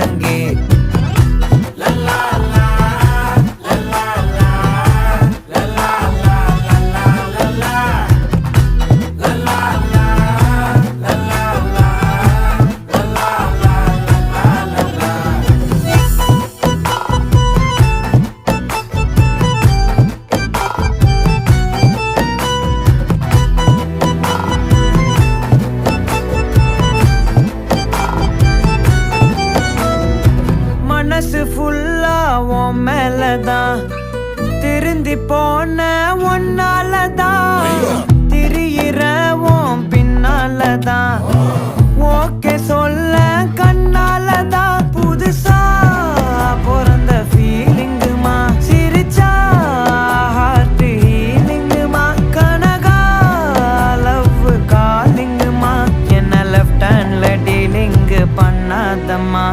ஒழுங்கே. மனசு ஃபுல்லா உன் மேலதான், திருந்தி போன ஒன்னாலதான், திரியிற உன் பின்னாலதான், ஓகே சொல்ல கண்ணாலதான். புதுசா பிறந்த ஃபீலிங்குமா, சிரிச்சா ஹார்ட் ஹீலிங்குமா, கனகா லவ் காலிங்குமா, என்ன லெஃப்ட் ஹேண்ட்ல டீலிங் பண்ணாதம்மா.